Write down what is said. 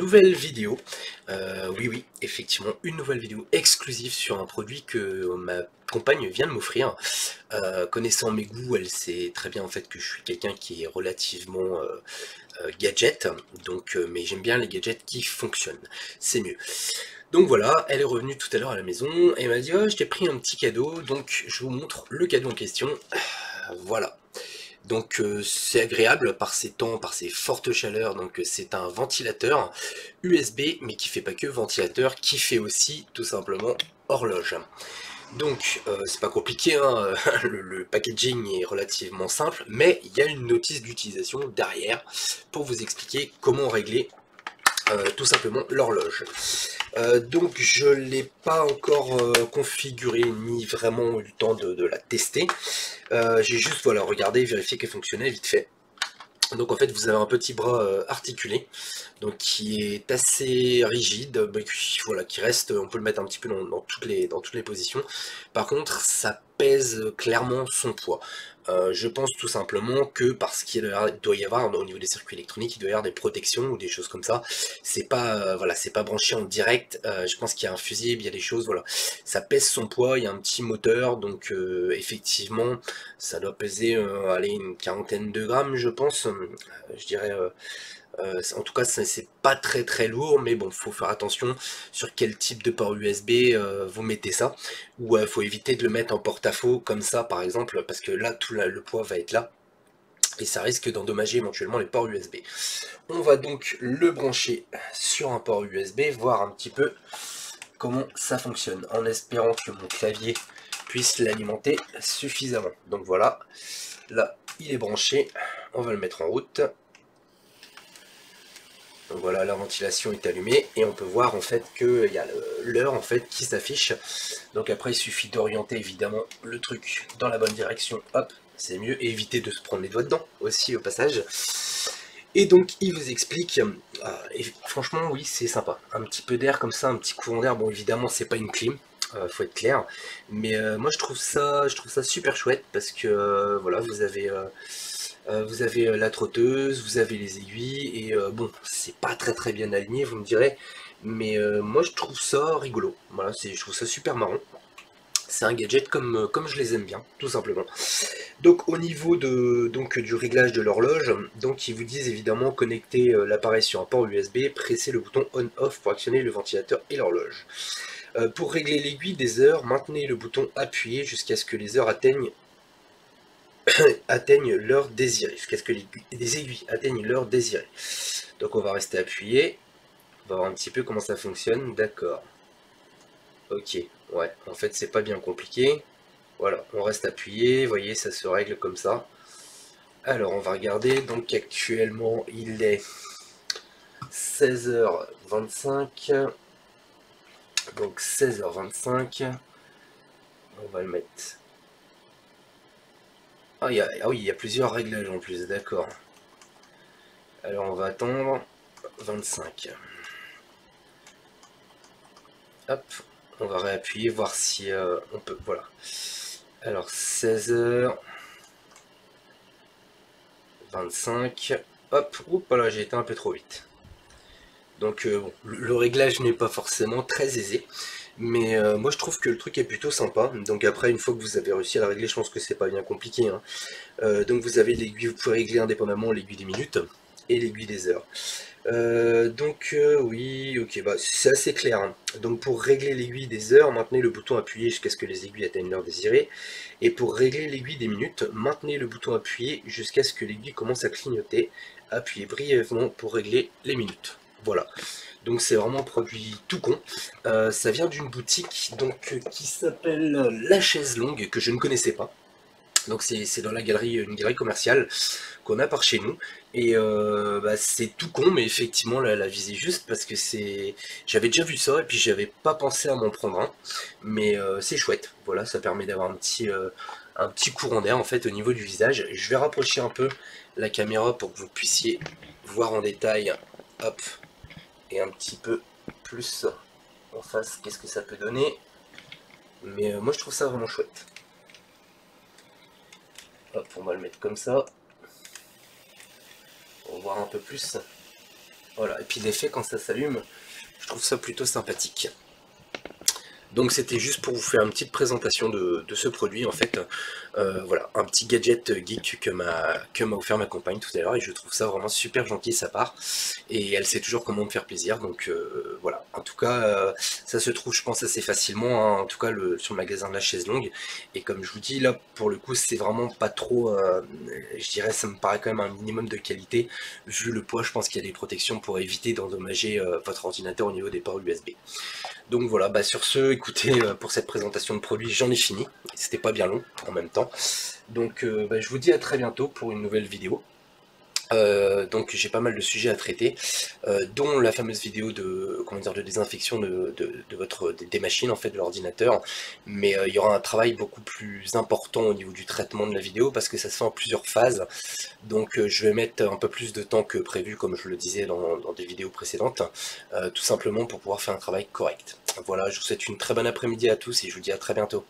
nouvelle vidéo. Oui, effectivement, une nouvelle vidéo exclusive sur un produit que ma compagne vient de m'offrir. Connaissant mes goûts, elle sait très bien en fait que je suis quelqu'un qui est relativement gadget, donc mais j'aime bien les gadgets qui fonctionnent, c'est mieux. Donc voilà, elle est revenue tout à l'heure à la maison et elle m'a dit: «Oh, je t'ai pris un petit cadeau», donc je vous montre le cadeau en question. Voilà. Donc c'est agréable par ces temps, par ces fortes chaleurs, donc c'est un ventilateur USB, mais qui fait pas que ventilateur, qui fait aussi tout simplement horloge. Donc c'est pas compliqué, hein, le packaging est relativement simple, mais il y a une notice d'utilisation derrière pour vous expliquer comment régler tout simplement l'horloge. Donc je l'ai pas encore configuré ni vraiment eu le temps de la tester. J'ai juste voilà, regardé, vérifié qu'elle fonctionnait vite fait. Donc en fait vous avez un petit bras articulé, donc qui est assez rigide, voilà, qui reste, on peut le mettre un petit peu dans toutes les positions. Par contre ça pèse clairement son poids. Je pense tout simplement que parce qu'il doit y avoir au niveau des circuits électroniques, il doit y avoir des protections ou des choses comme ça. C'est pas voilà, c'est pas branché en direct. Je pense qu'il y a un fusible, il y a des choses, voilà. Ça pèse son poids, il y a un petit moteur, donc effectivement ça doit peser allez, une quarantaine de grammes, je pense. Je dirais en tout cas c'est pas très lourd, mais bon, faut faire attention sur quel type de port USB vous mettez ça, ou faut éviter de le mettre en porte-à-faux comme ça par exemple, parce que là tout le poids va être là et ça risque d'endommager éventuellement les ports USB. On va donc le brancher sur un port USB, voir un petit peu comment ça fonctionne, en espérant que mon clavier puisse l'alimenter suffisamment. Donc voilà, là il est branché, on va le mettre en route. Donc voilà, la ventilation est allumée et on peut voir en fait qu'il y a l'heure en fait qui s'affiche. Donc après il suffit d'orienter évidemment le truc dans la bonne direction, hop, c'est mieux, et éviter de se prendre les doigts dedans aussi au passage. Et donc il vous explique, et franchement oui c'est sympa, un petit peu d'air comme ça, un petit courant d'air, bon évidemment c'est pas une clim, faut être clair, mais moi je trouve ça super chouette parce que voilà vous avez la trotteuse, vous avez les aiguilles, et bon, c'est pas très bien aligné, vous me direz, mais moi je trouve ça rigolo. Voilà, je trouve ça super marrant. C'est un gadget comme je les aime bien, tout simplement. Donc au niveau du réglage de l'horloge, donc ils vous disent évidemment connecter l'appareil sur un port USB, presser le bouton on-off pour actionner le ventilateur et l'horloge. Pour régler l'aiguille des heures, maintenez le bouton appuyé jusqu'à ce que les heures atteignent l'heure désirée, jusqu'à ce que les aiguilles atteignent l'heure désirée. Donc on va rester appuyé, on va voir un petit peu comment ça fonctionne, d'accord. Ok, ouais, en fait c'est pas bien compliqué. Voilà, on reste appuyé, vous voyez, ça se règle comme ça. Alors on va regarder, donc actuellement il est 16h25. Donc 16h25, on va le mettre. Ah, oui, il y a plusieurs réglages en plus, d'accord. Alors on va attendre 25. Hop, on va réappuyer, voir si on peut. Voilà. Alors 16h25. Hop, oups, voilà, j'ai été un peu trop vite. Donc bon, le réglage n'est pas forcément très aisé, mais moi je trouve que le truc est plutôt sympa. Donc après, une fois que vous avez réussi à la régler, je pense que c'est pas bien compliqué, hein. Donc vous avez l'aiguille, vous pouvez régler indépendamment l'aiguille des minutes et l'aiguille des heures. Oui, ok, bah c'est assez clair, hein. Donc pour régler l'aiguille des heures, maintenez le bouton appuyé jusqu'à ce que les aiguilles atteignent l'heure désirée. Et pour régler l'aiguille des minutes, maintenez le bouton appuyé jusqu'à ce que l'aiguille commence à clignoter. Appuyez brièvement pour régler les minutes. Voilà. Donc c'est vraiment un produit tout con. Ça vient d'une boutique donc qui s'appelle La Chaise Longue, que je ne connaissais pas. Donc c'est dans la galerie, une galerie commerciale qu'on a par chez nous. Et bah, c'est tout con, mais effectivement la visée juste parce que j'avais déjà vu ça et puis j'avais pas pensé à m'en prendre un. Mais c'est chouette. Voilà, ça permet d'avoir un petit courant d'air en fait au niveau du visage. Je vais rapprocher un peu la caméra pour que vous puissiez voir en détail. Hop, et un petit peu plus en face qu'est-ce que ça peut donner. Mais moi je trouve ça vraiment chouette. Hop, on va le mettre comme ça. Pour voir un peu plus. Voilà, et puis l'effet quand ça s'allume, je trouve ça plutôt sympathique. Donc c'était juste pour vous faire une petite présentation de ce produit en fait. Voilà, un petit gadget geek que m'a offert ma compagne tout à l'heure et je trouve ça vraiment super gentil de sa part. Et elle sait toujours comment me faire plaisir, donc voilà. En tout cas, ça se trouve je pense assez facilement, hein, en tout cas sur le magasin de la chaise longue. Et comme je vous dis là, pour le coup c'est vraiment pas trop, je dirais ça me paraît quand même un minimum de qualité. Vu le poids, je pense qu'il y a des protections pour éviter d'endommager votre ordinateur au niveau des ports USB. Donc voilà, bah sur ce, écoutez, pour cette présentation de produit, j'en ai fini. C'était pas bien long en même temps. Donc bah, je vous dis à très bientôt pour une nouvelle vidéo. Donc j'ai pas mal de sujets à traiter, dont la fameuse vidéo de, comment dire, de désinfection des machines en fait de l'ordinateur. Mais il y aura un travail beaucoup plus important au niveau du traitement de la vidéo parce que ça se fait en plusieurs phases. Donc je vais mettre un peu plus de temps que prévu, comme je le disais dans des vidéos précédentes, tout simplement pour pouvoir faire un travail correct. Voilà, je vous souhaite une très bonne après-midi à tous et je vous dis à très bientôt.